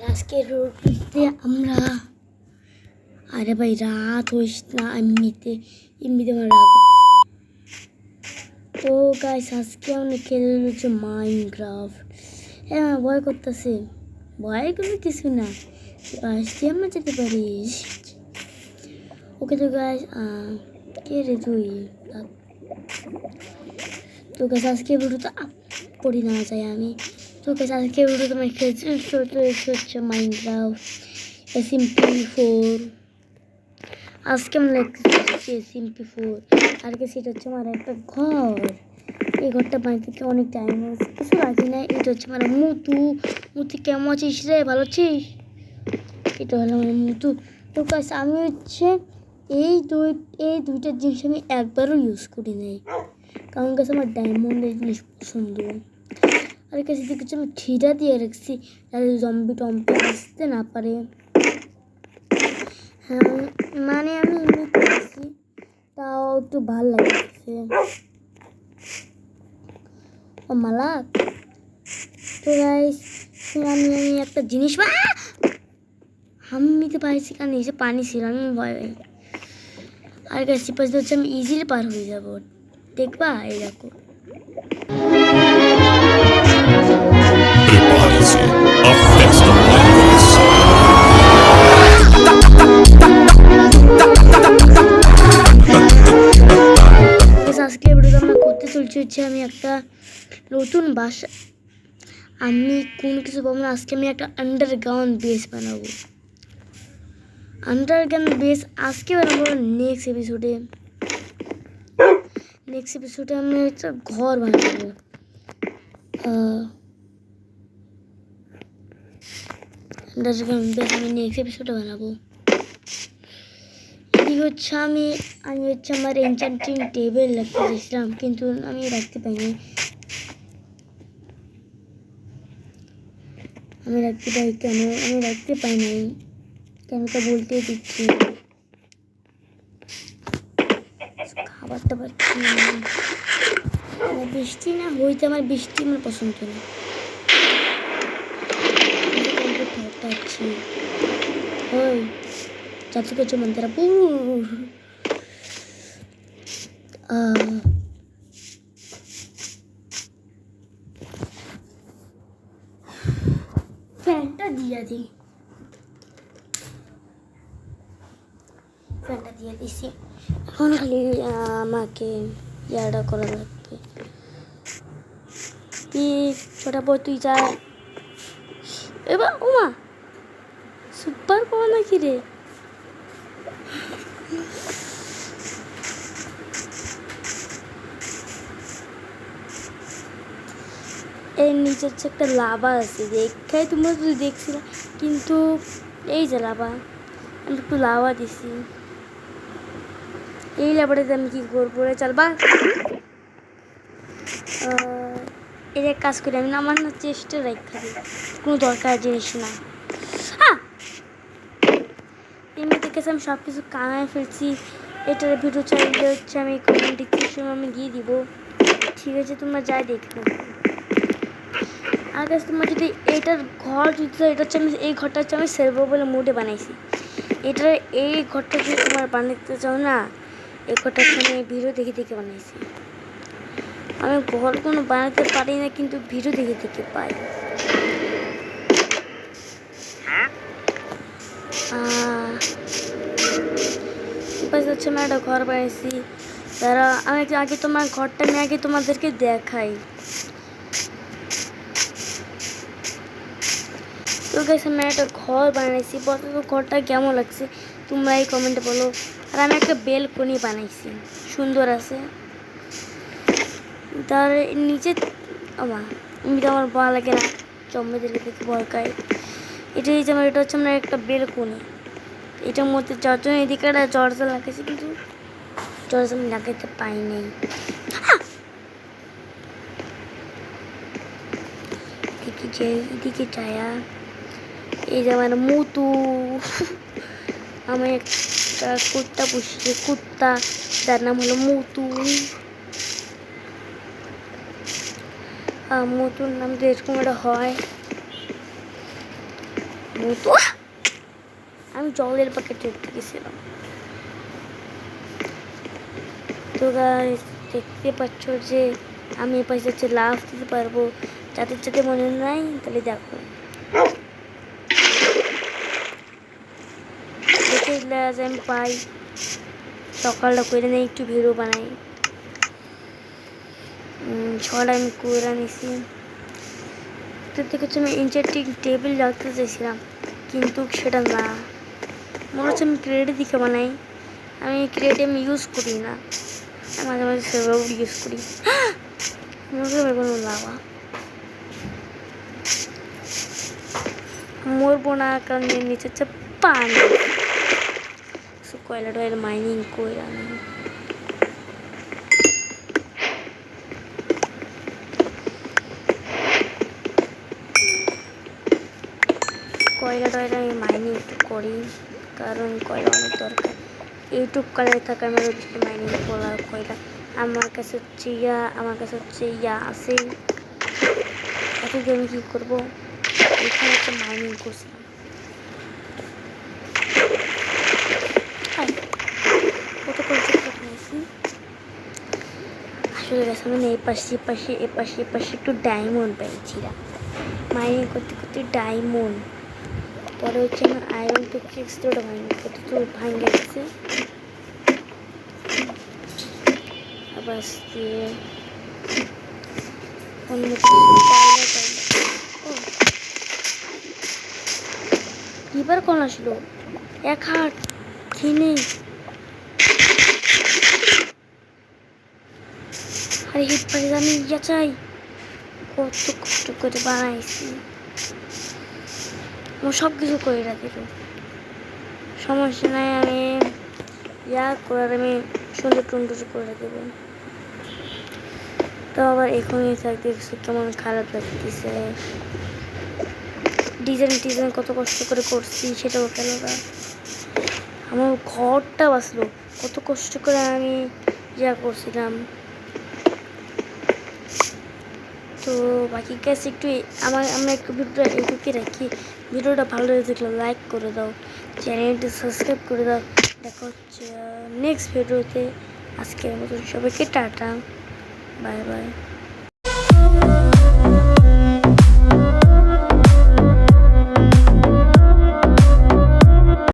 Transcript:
আজকে রোডে আমরা আরে ভাই রাত হইস না এমনিতে আমার রাত তো গাইস আজকে আমরা খেলে হচ্ছে মাইনক্রাফট। হ্যাঁ আমার ভয় করতেছে, ভয় কোনো কিছু না, আসতে আমরা যেতে পারি। ওকে তো গাইস কে রে তুই? তো গাইস আজকে ভিডিওটা পড়ি না চাই আমি। তো গাইস আজকে ভিডিওতে আমি খেলছি হচ্ছে মাইনক্রাফট SMP4। আজকে আমরা দেখছি SMP4 আর কি সেটা হচ্ছে আমার একটা ঘর। এই ঘরটা বানাতে অনেক টাইম আছে, কিছু রাখি না। এটা হচ্ছে মানে মুতু কেমন আছিস রে? ভালো আছিস? এটা হলো মানে মুতু। তো গাইস আমি হচ্ছে এই দুইটা জিনিস আমি একবারও ইউজ করি নাই, কারণ কাছে আমার ডায়মন্ডের জিনিস পছন্দ। আর কাছে কিছু আমি ঠিটা দিয়ে রাখছি যাতে জম্বি টম্বি আসতে না পারে। হ্যাঁ মানে আমি এমনি করছি, তাও একটু ভাল লাগছে। ও মালাক তো গাইস আমি একটা জিনিস হামিতে পাইছি, কারণ এসে পানি ছিল আমি ভয় পাই। আর গাইস পাশে হচ্ছে আমি ইজিলি পার হয়ে যাবো, দেখবা এই দেখো। আজকে ভিডিওটা আমরা করতে চলছি হচ্ছে আমি একটা নতুন বাসা, আমি কোনো কিছু পাবো না। আজকে আমি একটা আন্ডারগ্রাউন্ড বেস বানাবো। আন্ডারগ্রাউন্ড বেস আজকে বানাবো। নেক্সট এপিসোডে আমি একটা ঘর বানাবো। আন্ডারগ্রাউন্ড বেস আমি নেক্সট এপিসোডে বানাবো। এদিকে হচ্ছে আমি হচ্ছে আমার এনচ্যান্টিং টেবিল রাখতে চেয়েছিলাম, কিন্তু আমি রাখতে পাইনি। আমি রাখতে পাই নাই কেন তা বলতে দিচ্ছি। খাবারটা পাচ্ছি না, বৃষ্টি না হইতে আমার বৃষ্টি আমার পছন্দ না। ওই যাতে কিছু মন্দিরা ফ্যানটা দিয়ে দিছি। এখন খালি আমাকে ইয়াটা করা লাগবে। ছোটা বই তুই যা এবার। ওমা সুপার পাওয়া নাকি রে? এর নিচে হচ্ছে একটা লাভা আছে, দেখাই তোমরা যদি দেখছিলাম, কিন্তু এই যে লাভা, আমি একটু লাভা দিছি। এই লাভাটাতে আমি কি করবো রে? চল বা এর এক কাজ করি আমি, আমার না চেষ্টা রেখা দিই, কোনো দরকার জিনিস না। এমনিতে কাছে আমি সব কিছু কামায় ফেলছি। এটার ভিডিও চাইলে হচ্ছে আমি কমেন্ট ডিসক্রিপশনে আমি দিয়ে দিব, ঠিক আছে? তোমরা যাই দেখো। আর কাছে তোমার যদি এটার ঘর যদি এটা হচ্ছে আমি এই ঘরটা হচ্ছে আমি সেলবো বলে মোডে বানাইছি। এটার এই ঘরটা যদি তোমার বানাতে চাও না, এই ঘরটা হচ্ছে আমি ভিডিও দেখে বানাইছি। আমি ঘর কোনো বানাতে পারি না, কিন্তু ভিডিও দেখে পাই। হচ্ছে আমি একটা ঘর বানিয়েছি, তারা আমি আগে তোমার ঘরটা আমি আগে তোমাদেরকে দেখাই। তো গাইস আমি একটা ঘর বানাইছি, বলো তো ঘরটা কেমন লাগছে তোমরা এই কমেন্টে বলো। আর আমি একটা বেলকনি বানাইছি, সুন্দর আছে। তার নিচে আমার ভালো লাগে না, জম্বিদেরকে দেখে ভয় পাই। এটা হচ্ছে আমার একটা বেলকনি। এটার মধ্যে চারজন এদিকে একটা দরজা লাগাইছি, কিন্তু দরজা আমি লাগাইতে পাই নাই। এদিকে যায়া এই যে আমার মুতু, আমি একটা কুত্তা পুষি, কুত্তা তার নাম হলো মুতু। মুতুর নাম তো এরকম একটা হয়। মতো আমি জলের প্যাকেট দেখতে গেছিলাম। তো গাইস দেখতে পাচ্ছ যে আমি এই পাশে হচ্ছে লাভ দিতে পারবো। যাদের যাতে মনে নাই তাহলে দেখো, দেখে আমি পাই। সকালটা করে নেই, একটু ভিডিও বানাই। সকালে আমি করে নিছি। তো দেখছি আমি ইনচার্টিং টেবিল রাখতে চাইছিলাম, কিন্তু সেটা না, মনে হচ্ছে আমি ক্রেডিট দিকে বানাই। আমি ক্রেডিট আমি ইউজ করি না, মাঝে মাঝে সেভাবে ইউজ করি। কোনো লাভা মরবো না, কারণ নিচে হচ্ছে পানি। কয়লা টয়লা মাইনিং করে আমি কয়লা টয়লা আমি মাইনিং একটু করি, কারণ কয়লা অনেক দরকার। এইটুক কালারে থাকা আমার ওদিকে মাইনিং করা কয়লা আমার কাছে হচ্ছে ইয়া আছে। এখন আমি কী করবো, এখানে একটা মাইনিং করছিলাম। কত কষ্ট নিয়েছি আসলে গেছে। আমি এপাশে একটু ডায়মন্ড পেয়েছিলাম মাইনিং করতে করতে। ডায়মন্ড পরে হচ্ছে আমার আয়রন পিক্সটা মাইনিং করতে তো ভাঙে গেছে। আবার দিয়ে এবার কোন আসলো এক হাট কিনে। আরে হিটপারে আমি ইয়া চাই, কত কষ্ট করে বানাইছি। আমার সব কিছু করে রাখি, সমস্যা নাই। আমি ইয়া করার আমি সুন্দর টুন্ডুর করে দেবো। তো আবার এখনই থাকতে কেমন খারাপ লাগতেছে। ডিজাইন কত কষ্ট করে করছি সেটাও কেন না। আমার ঘরটা বাঁচলো, কত কষ্ট করে আমি ইয়া করছিলাম। তো বাকি কাজ একটু আমরা একটু ভিডিওটা এইটুকুই রাখি। ভিডিওটা ভালো লাগে দেখলে লাইক করে দাও, চ্যানেলটি সাবস্ক্রাইব করে দাও। দেখা হচ্ছে নেক্সট ভিডিওতে। আজকের মতন সবাইকে টাটা, বাই বাই।